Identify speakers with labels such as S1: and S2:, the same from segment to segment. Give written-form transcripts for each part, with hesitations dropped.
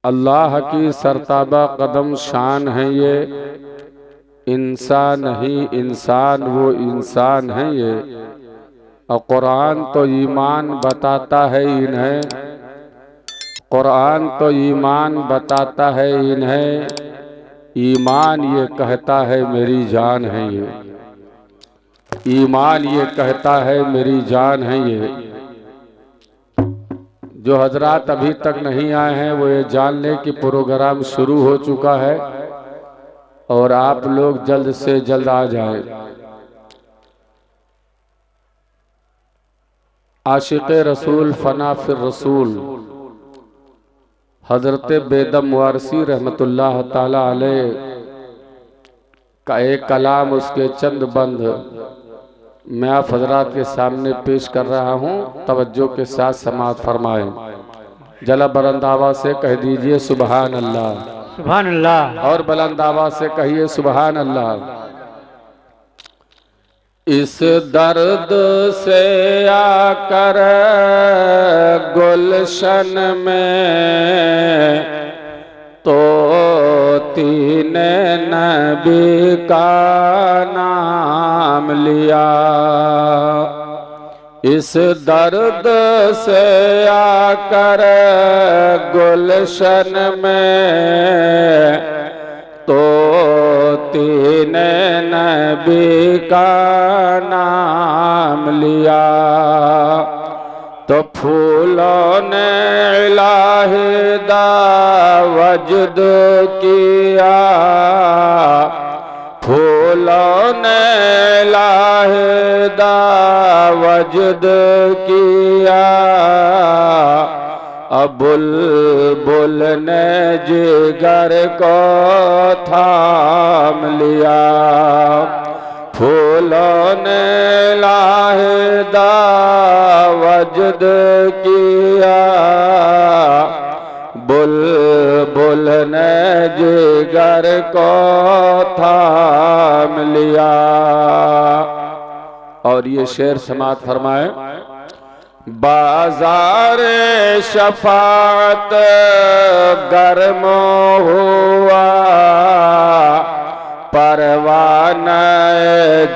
S1: अल्लाह की सरताबा कदम शान है ये, इंसान नहीं इंसान वो इंसान है ये। और कुरान तो ईमान बताता है इन्हें, कुरान तो ईमान बताता है इन्हें, ईमान ये कहता है मेरी जान है ये, ईमान ये कहता है मेरी जान है ये। जो हजरात अभी तक नहीं आए हैं वो ये जान लें कि प्रोग्राम शुरू हो चुका है और आप लोग जल्द से जल्द आ जाएं। आशिक़ रसूल फना फिर रसूल हजरत बेदम वारसी रहमतुल्लाह ताला अलैह का एक कलाम, उसके चंद बंद मैं आप हजरात के सामने पेश कर रहा हूँ। तवज्जो के साथ समाअत फरमाएं। जला बुलंद आवाज़ से कह दीजिए सुबहान अल्लाह,
S2: सुभान अल्लाह।
S1: और बुलंद आवाज़ से कहिए सुबहान अल्लाह। इस दर्द से आकर गुलशन में तो तीन नबी का नाम लिया। इस दर्द से आकर गुलशन में तो तीन नबी का नाम लिया। तो फूलों ने इलाही दा वजद किया, फूलों ने इलाही दा वजद किया। अब बुलबुल ने जिगर को थाम लिया। फूलों ने लाहिदा वजद किया, बुलबुल ने जिगर को थाम लिया। और ये शेर समाअत फरमाए। बाजार शफाअत गर्म हुआ, परवाना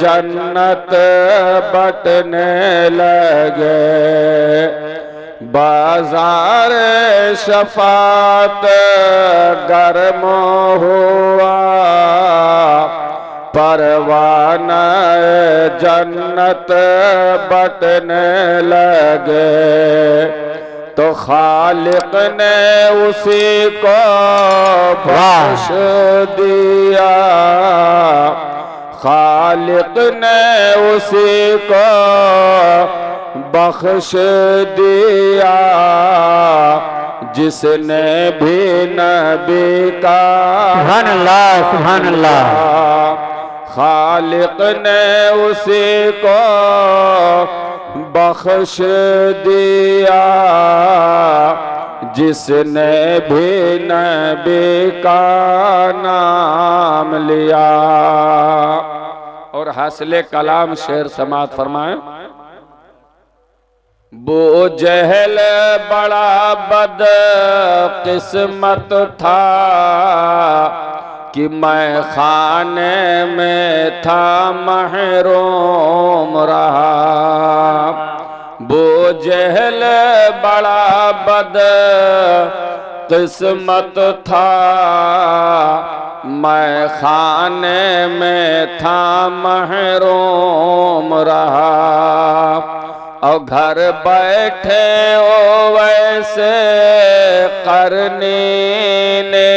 S1: जन्नत बटने लगे। बाजार शफाअत गर्म हुआ, परवाना जन्नत बटने लगे। तो खालिक ने उसी को बख्श दिया, खालिक ने उसी को बख्श दिया। जिसने भी नबी का
S2: सुभान अल्लाह, सुभान अल्लाह।
S1: खालिक ने उसी को बख्श दिया। जिसने भी नबी का नाम लिया। और हासिले कलाम शेर समाअत फरमाएं। बो जहल बड़ा बद किस्मत था कि मैं खाने में था महरूम रहा। बो जहल बड़ा बद किस्मत था, मैं खाने में था महरूम रहा। और घर बैठे ओ वैसे करनी ने,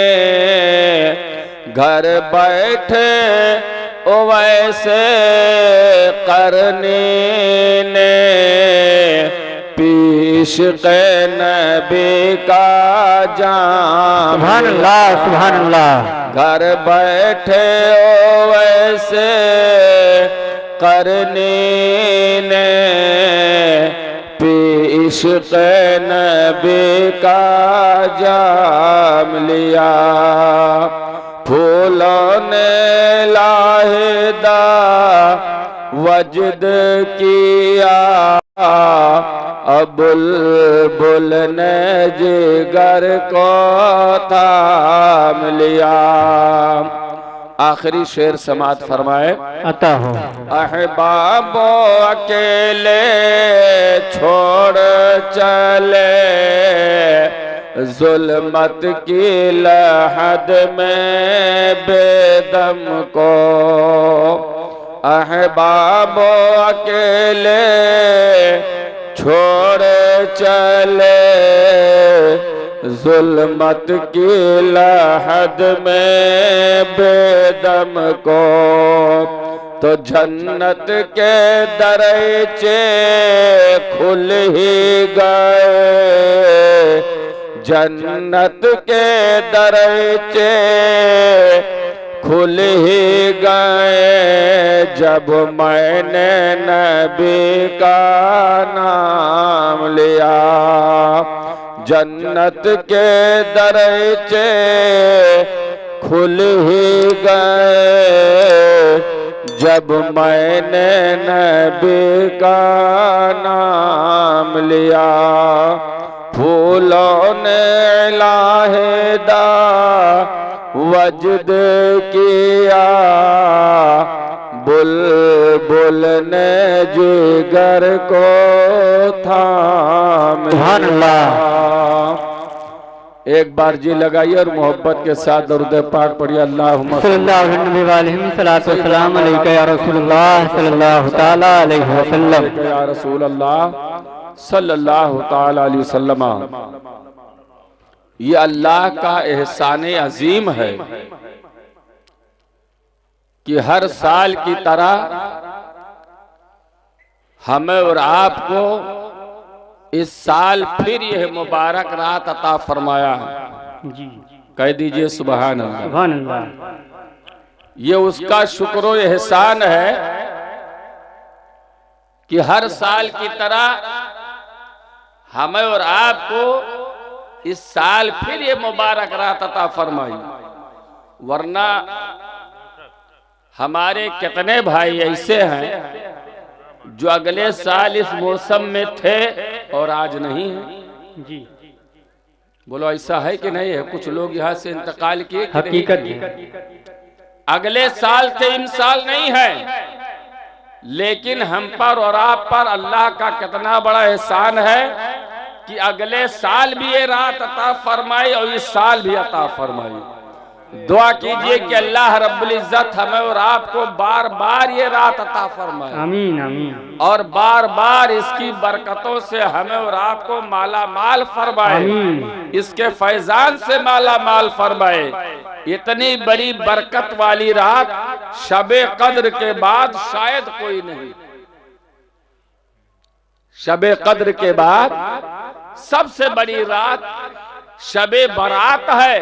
S1: घर बैठे ओ वैसे करनी ने पीश के नबी का जाम।
S2: सुभान अल्लाह, सुभान अल्लाह।
S1: घर बैठे ओ वैसे करनी ने पीश के नबी का जाम लिया। फूलों ने लाहिदा वजद किया, बुलबुल ने जिगर को थाम लिया। आखिरी शेर समात फरमाए
S2: अता हो।
S1: अहबाबो अकेले छोड़ चले जुल्मत की लहद में बेदम को। अहबाबो अकेले छोड़ चले जुल्मत की लहद में बेदम को। तो जन्नत के दरचे खुल ही गए, जन्नत के दरचे खुल ही गए जब मैंने नबी का नाम लिया। जन्नत के दरचे खुल ही गए जब मैंने नबी का नाम लिया। फूलों ने लाहिदा वजद किया, बुलबुल ने जिगर को थाम लिया। एक बार जी लगाइए और मोहब्बत के साथ दरूद पाक पढ़िए। अल्लाहुम्मा
S2: सल्लल्लाहु अलैहि या रसूलुल्लाह सल्लल्लाहु तआला अलैहि वसल्लम
S1: या रसूलल्लाह सल्लल्लाहु तआला अलैहि वसल्लम। ये अल्लाह का एहसान अजीम है कि हर साल की तरह हमें और आपको इस साल फिर यह मुबारक रात अता फरमाया
S2: जी।
S1: कह दीजिए सुभान अल्लाह।
S2: सुभान अल्लाह।
S1: ये उसका शुक्र व एहसान है कि हर साल की तरह हमें और आपको इस साल फिर ये मुबारक रात अता फरमाई। वरना हमारे कितने भाई ऐसे हैं जो अगले साल इस मौसम में थे और आज नहीं है
S2: जी।
S1: बोलो ऐसा है कि नहीं है? कुछ लोग यहाँ से इंतकाल किए कि नहीं?
S2: हकीकत है।
S1: अगले साल थे इन साल नहीं है, लेकिन हम पर और आप पर अल्लाह का कितना बड़ा एहसान है कि अगले साल भी ये रात अता फरमाई और इस साल भी अता फरमाई। दुआ कीजिए कि अल्लाह रब्बुल इज्जत हमें और आपको बार बार ये रात अता फरमाए।
S2: आमीन आमीन।
S1: और बार बार इसकी बरकतों से हमें और आपको माला माल फरमाए, इसके फैजान से माला माल फरमाए। इतनी बड़ी बरकत वाली रात शबे कद्र के बाद शायद कोई नहीं। शबे कद्र के बाद सबसे बड़ी रात शबे बारात है,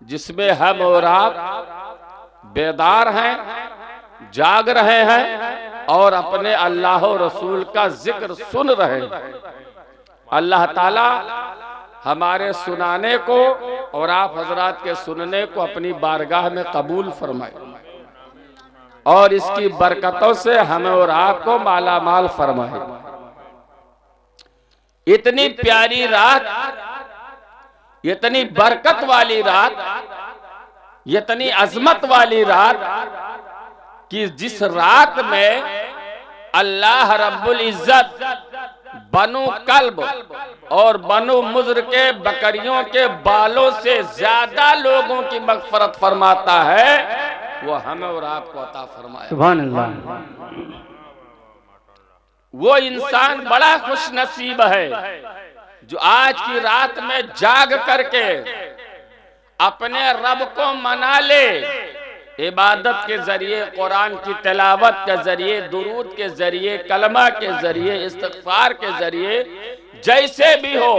S1: जिसमें हम और आप बेदार हैं, जाग रहे हैं और अपने अल्लाह और रसूल का जिक्र सुन रहे हैं। अल्लाह ताला हमारे सुनाने को और आप हजरात के सुनने को अपनी बारगाह में कबूल फरमाए और इसकी बरकतों से हमें और आपको माला माल फरमाए। इतनी प्यारी रात, इतनी बरकत वाली रात, इतनी अजमत वाली रात कि जिस रात में अल्लाह रब्बुल इज्जत बनु कल्ब और बनु मुज़र के बकरियों के बालों से ज्यादा लोगों की मग़फ़रत फरमाता है, वो हमें और आपको अता फरमाया।
S2: सुभान अल्लाह।
S1: वो इंसान बड़ा खुश नसीब है जो आज की रात में जाग करके अपने रब को मना ले, इबादत के जरिए, कुरान की तिलावत के जरिए, दुरूद के जरिए, कलमा के जरिए, इस्तिग़फ़ार के जरिए, जैसे भी हो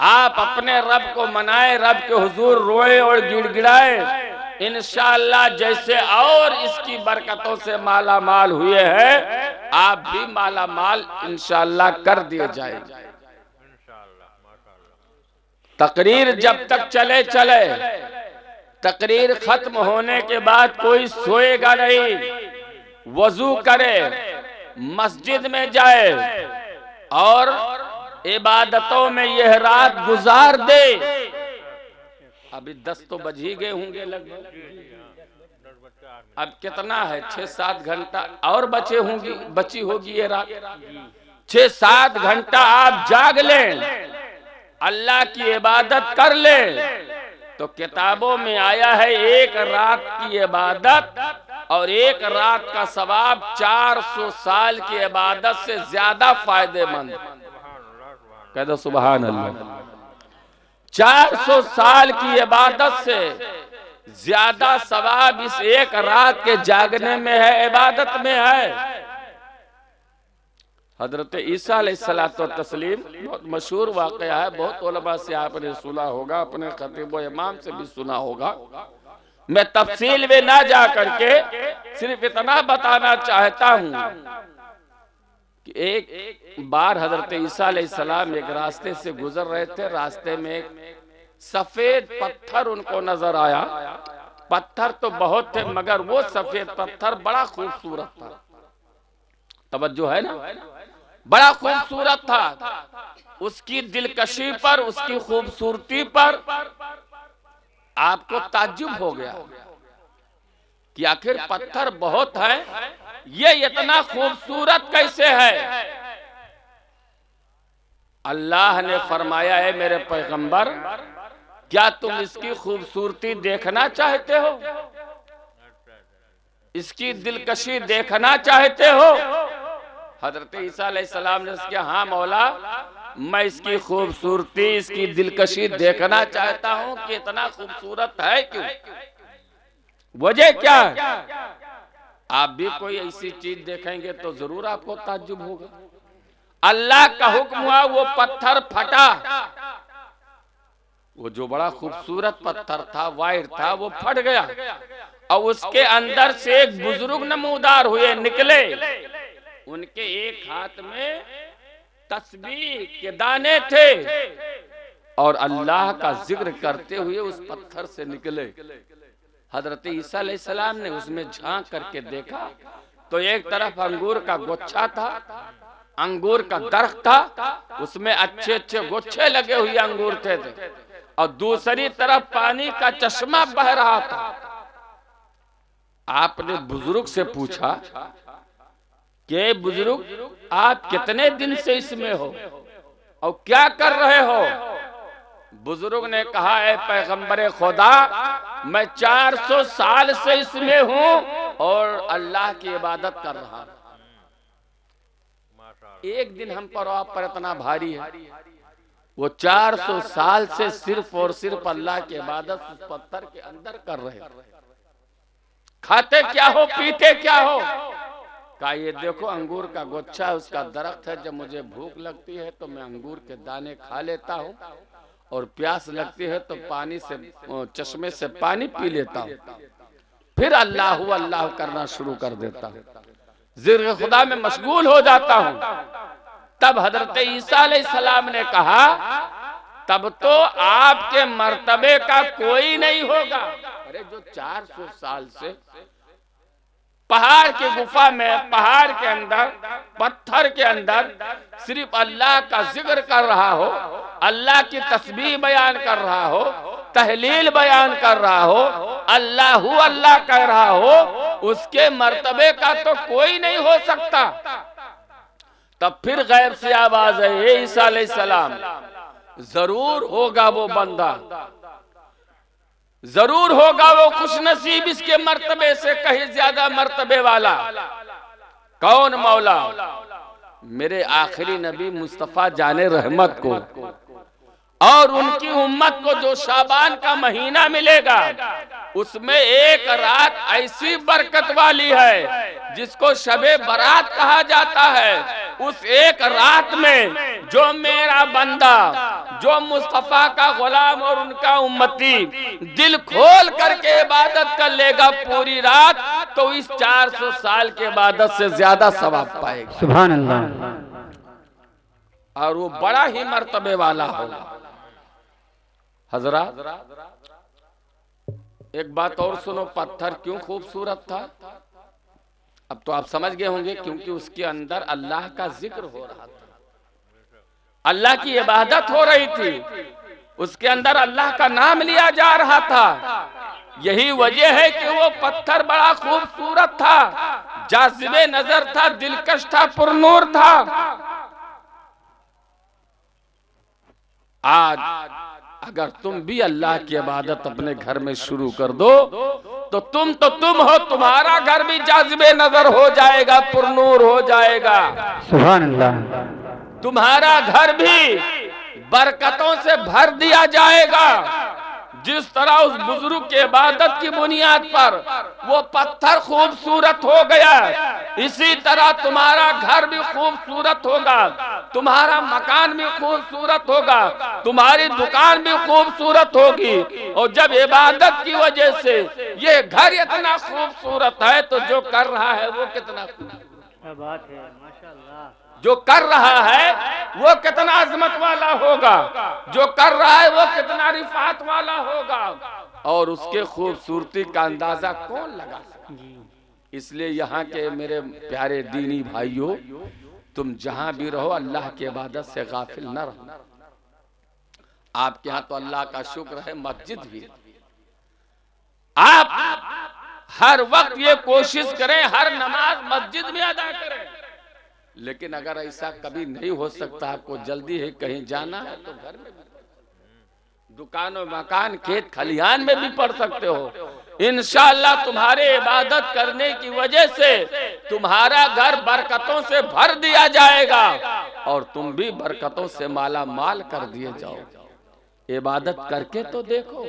S1: आप अपने रब को मनाए, रब के हुजूर रोए और गिड़गिड़ाए। इंशाअल्लाह जैसे और इसकी बरकतों से माला माल हुए हैं, आप भी माला माल इंशाअल्लाह कर दिए जाएंगे। तकरीर जब तक चले चले, तकरीर खत्म होने के बाद कोई सोएगा नहीं, वजू करे, मस्जिद में जाए और इबादतों में यह रात गुजार दे। अभी 10 तो बज ही गए होंगे लगभग, अब कितना है 6-7 घंटा और बची होगी ये रात। 6-7 घंटा आप जाग लें, अल्लाह की इबादत कर लें, तो किताबों में आया है एक रात की इबादत और एक रात का सवाब 400 साल की इबादत से ज्यादा फायदेमंद। कह दो सुभान अल्लाह। 400 साल की इबादत से ज्यादा सवाब इस एक रात के जागने में है, इबादत में है। हजरत ईसा अलैहिस्सलातु तस्लीम बहुत मशहूर वाकया है, बहुत उलमा से आपने सुना होगा, अपने खतीब व इमाम से भी सुना होगा। मैं तफसील में ना जा करके सिर्फ इतना बताना चाहता हूं कि एक बार हजरत ईसा अलैहिस्सलाम एक रास्ते से गुजर रहे थे। रास्ते में एक सफेद पत्थर उनको नजर आया। पत्थर तो बहुत थे मगर वो सफेद पत्थर बड़ा खूबसूरत था। तवज्जो है ना, बड़ा खूबसूरत था। उसकी दिलकशी पर, उसकी खूबसूरती पर आपको ताज्जुब हो गया कि आखिर पत्थर बहुत है, ये इतना खूबसूरत कैसे है। अल्लाह ने फरमाया है मेरे पैगंबर, क्या तुम इसकी खूबसूरती देखना चाहते हो, इसकी दिलकशी देखना चाहते हो। हजरत ईसा अलैहिस्सलाम ने उसके हाँ मौला, मैं इसकी खूबसूरती, इसकी दिलकशी देखना चाहता हूँ कि इतना खूबसूरत है क्यों, वजह क्या है। आप भी कोई ऐसी चीज देखेंगे तो जरूर आपको ताज्जुब होगा। अल्लाह का हुक्म हुआ, वो पत्थर फटा। वो जो बड़ा खूबसूरत पत्थर था, वाइट था, वो फट गया और उसके अंदर से एक बुजुर्ग नमूदार हुए, निकले। उनके एक हाथ में तस्बीह के दाने थे और अल्लाह का जिक्र करते हुए उस पत्थर से निकले। हजरत ईसा अलैहिस्सलाम ने उसमें झांक करके देखा तो एक तरफ अंगूर का गुच्छा था, अंगूर का दरख्त था, उसमें अच्छे अच्छे गुच्छे लगे हुए अंगूर थे और दूसरी तरफ पानी का चश्मा बह रहा था। आपने बुजुर्ग से पूछा कि बुजुर्ग आप कितने दिन से इसमें हो और क्या कर रहे हो। बुजुर्ग ने कहा, है पैगंबरे खुदा, मैं 400 साल से इसमें हूँ और अल्लाह की इबादत कर रहा हूँ। एक दिन हम पर आप पर इतना भारी है, वो 400 साल से सिर्फ और सिर्फ अल्लाह की इबादत उस पत्थर के अंदर कर रहे। खाते क्या हो, पीते क्या हो। कहा ये देखो अंगूर का गुच्छा, उसका दरख्त है। जब मुझे भूख लगती है तो मैं अंगूर के दाने खा लेता हूँ और प्यास लगती है तो पानी से, चश्मे से पानी पी लेता हूँ, फिर अल्लाह अल्लाह करना शुरू कर देता हूँ, जिक्र खुदा में मशगूल हो जाता हूँ। तब हजरत ईसा अलैहिस्सलाम ने कहा, तब तो आपके मर्तबे का कोई नहीं होगा। अरे जो 400 साल से पहाड़ के गुफा में, पहाड़ के अंदर, पत्थर के अंदर सिर्फ अल्लाह का जिक्र कर रहा हो, अल्लाह की तस्बीह बयान कर रहा हो, तहलील बयान कर रहा हो, अल्लाह अल्लाह कह रहा हो, उसके मर्तबे का तो कोई नहीं हो सकता। तब फिर गैब से आवाज है, ये ईसा अलैहिस्सलाम, जरूर होगा वो बंदा, जरूर होगा वो खुशनसीब, इसके मर्तबे से कहीं ज्यादा मर्तबे वाला। कौन मौला? मेरे आखिरी नबी मुस्तफा जाने रहमत को और उनकी उम्मत को जो शाबान का महीना मिलेगा, उसमें एक रात ऐसी बरकत वाली है जिसको शबे बारात कहा जाता है। उस एक रात में जो मेरा बंदा, जो मुस्तफा का गुलाम और उनका उम्मती दिल खोल करके इबादत कर लेगा पूरी रात, तो इस 400 साल के इबादत से ज्यादा सवाब पाएगा।
S2: सुभान अल्लाह।
S1: और वो बड़ा ही मर्तबे वाला होगा। हजरत एक बात और सुनो, पत्थर क्यों खूबसूरत था? अब तो आप समझ गए होंगे, क्योंकि उसके अंदर अल्लाह का जिक्र हो रहा था, अल्लाह की इबादत हो रही थी, उसके अंदर अल्लाह का नाम लिया जा रहा था। यही वजह है कि वो पत्थर बड़ा खूबसूरत था, जाज़िबे नजर था, दिलकश था, पुरनूर था। आज अगर तुम भी अल्लाह की इबादत अपने घर में शुरू कर दो तो तुम हो, तुम्हारा घर भी जाज़िबे नजर हो जाएगा, पुरनूर हो जाएगा।
S2: सुभान अल्लाह।
S1: तुम्हारा घर भी बरकतों से भर दिया जाएगा। जिस तरह उस बुजुर्ग के इबादत की बुनियाद पर वो पत्थर खूबसूरत हो गया, इसी तरह तुम्हारा घर भी खूबसूरत होगा, तुम्हारा मकान भी खूबसूरत होगा, तुम्हारी दुकान भी खूबसूरत होगी। और जब इबादत की वजह से ये घर इतना खूबसूरत है तो जो कर रहा है वो कितना,
S2: क्या बात है, माशाअल्लाह।
S1: जो कर रहा है वो कितना अजमत वाला होगा, जो कर रहा है वो कितना रिफात वाला होगा, और उसके खूबसूरती का अंदाजा कौन लगा सकता। इसलिए यहाँ के मेरे प्यारे दीनी भाइयों, तुम जहां भी रहो अल्लाह की इबादत से गाफिल न रहो। आपके यहाँ तो अल्लाह का शुक्र है मस्जिद भी, आप हर वक्त ये कोशिश करें हर नमाज मस्जिद में अदा करें। लेकिन अगर ऐसा कभी नहीं हो सकता, आपको जल्दी है कहीं जाना है तो घर में भी, दुकान और मकान खेत खलिहान में भी पढ़ सकते हो। इंशाअल्लाह तुम्हारे इबादत करने की वजह से तुम्हारा घर बरकतों से भर दिया जाएगा और तुम भी बरकतों से माला माल कर दिए जाओ। इबादत करके तो देखो।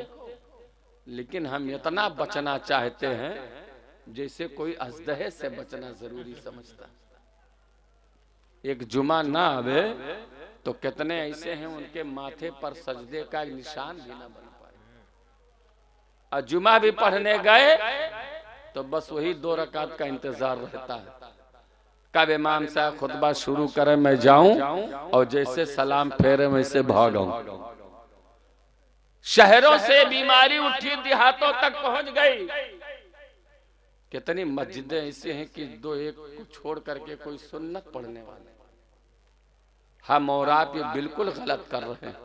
S1: लेकिन हम इतना बचना चाहते हैं जैसे कोई अजदहे से बचना जरूरी समझता। एक जुमा ना आवे तो कितने ऐसे हैं उनके माथे पर सजदे का निशान भी ना बन पाए, और जुमा भी पढ़ने गए तो बस वही 2 रकात का इंतजार रहता है, कब इमाम साहब खुतबा शुरू करें मैं जाऊं और जैसे सलाम फेरे वैसे भागूं। शहरों से बीमारी उठी, देहातों तक पहुंच गई। कितनी मस्जिदें ऐसी हैं कि 2-1 को छोड़ करके कोई सुन्नत पढ़ने वाले। हम और आप ये बिल्कुल गलत कर रहे हैं।